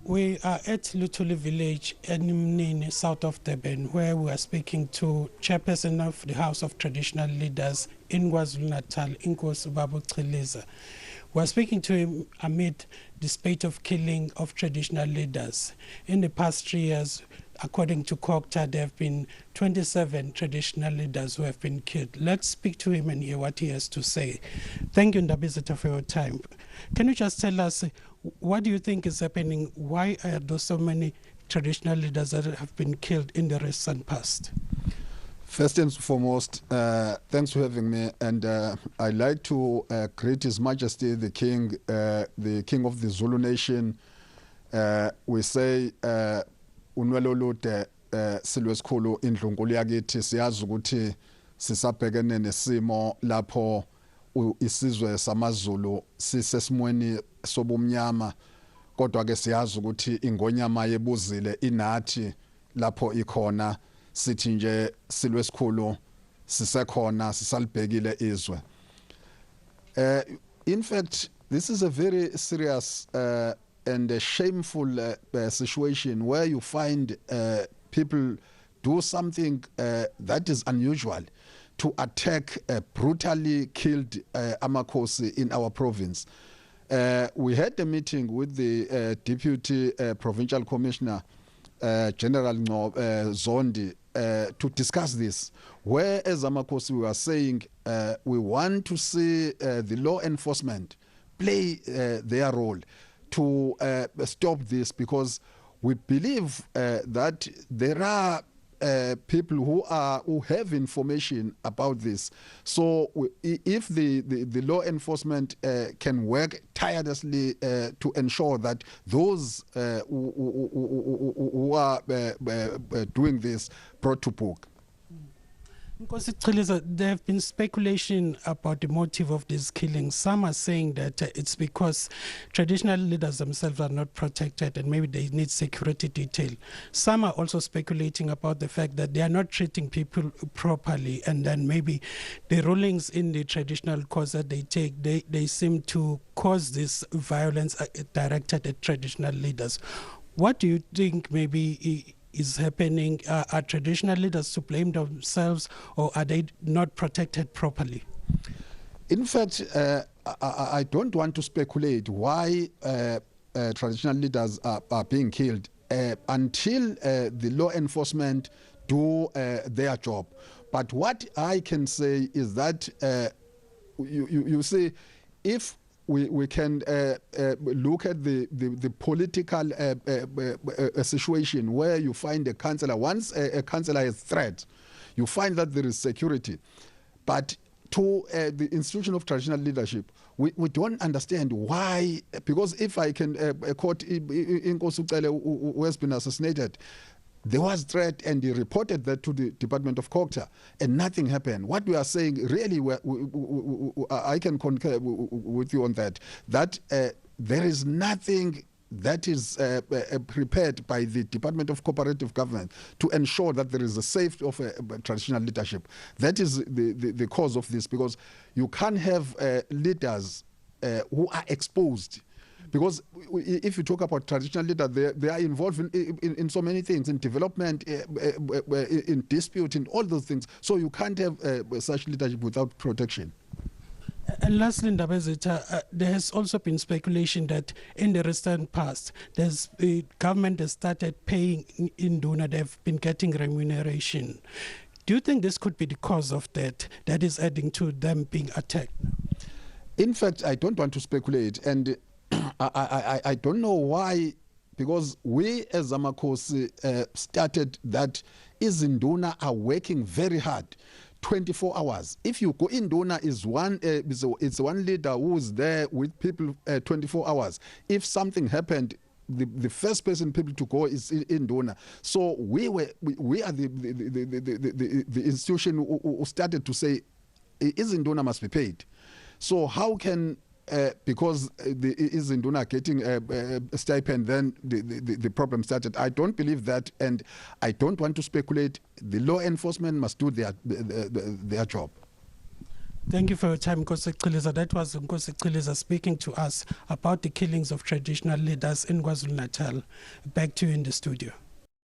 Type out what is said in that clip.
We are at Lutuli village in Mnini, south of Durban, where we are speaking to chairperson of the House of Traditional Leaders in KwaZulu-Natal, Inkosi Babu Chiliza. We are speaking to him amid the spate of killing of traditional leaders. In the past 3 years, according to CoGTA, there have been 27 traditional leaders who have been killed. Let's speak to him and hear what he has to say. Thank you, Ndabizita, for your time. Can you just tell us, what do you think is happening? Why are there so many traditional leaders that have been killed in the recent past? First and foremost, thanks for having me. And I'd like to greet His Majesty, the King of the Zulu Nation. We say, unwelo olude silwe esikhulu indlunkulu yakithi siyazi ukuthi sisabhekene nesimo lapho isizwe samaZulu sisesimweni sobumnyama, kodwa ke siyazi ukuthi ingonyama yebuzile inathi lapho ikhona, sithi nje silwe esikhulu sisekhona sisalibhekile izwe. In fact, this is a very serious and a shameful situation where you find people do something that is unusual, to attack brutally killed Amakosi in our province. We had a meeting with the Deputy Provincial Commissioner, General Zondi, to discuss this, where as Amakosi we are saying we want to see the law enforcement play their role to stop this, because we believe that there are people who have information about this. So if the law enforcement can work tirelessly to ensure that those who are doing this brought to book. Because there have been speculation about the motive of these killings. Some are saying that it's because traditional leaders themselves are not protected and maybe they need security detail. Some are also speculating about the fact that they are not treating people properly, and then maybe the rulings in the traditional course that they take, they seem to cause this violence directed at traditional leaders. What do you think maybe is happening? Are traditional leaders to blame themselves, or are they not protected properly? In fact, I don't want to speculate why traditional leaders are being killed until the law enforcement do their job. But what I can say is that you see, if we can look at the political situation where you find a councillor. Once a councillor is threat, you find that there is security. But to the institution of traditional leadership, we don't understand why. Because if I can quote Inkosi who has been assassinated, there was threat and he reported that to the Department of CoGTA and nothing happened. What we are saying, really, I can concur with you on that, that there is nothing that is prepared by the Department of Cooperative Government to ensure that there is a safety of traditional leadership. That is the cause of this, because you can't have leaders who are exposed. Because if you talk about traditional leaders, they are involved in so many things, in development, in dispute, in all those things. So you can't have such leadership without protection. And lastly, Ndabezita, there has also been speculation that in the recent past, the government has started paying Induna, they've been getting remuneration. Do you think this could be the cause of that is adding to them being attacked? In fact, I don't want to speculate, and I don't know why, because we as Amakosi started that Izinduna are working very hard, 24 hours. If you go, Induna is it's one leader who is there with people 24 hours. If something happened, the first person people to go is Induna. So we are the institution who started to say Izinduna must be paid. So how can because the Izinduna getting a stipend, then the problem started? I don't believe that, and I don't want to speculate. The law enforcement must do their job. Thank you for your time, Nkosi Chiliza. That was Nkosi Chiliza speaking to us about the killings of traditional leaders in KwaZulu-Natal. Back to you in the studio.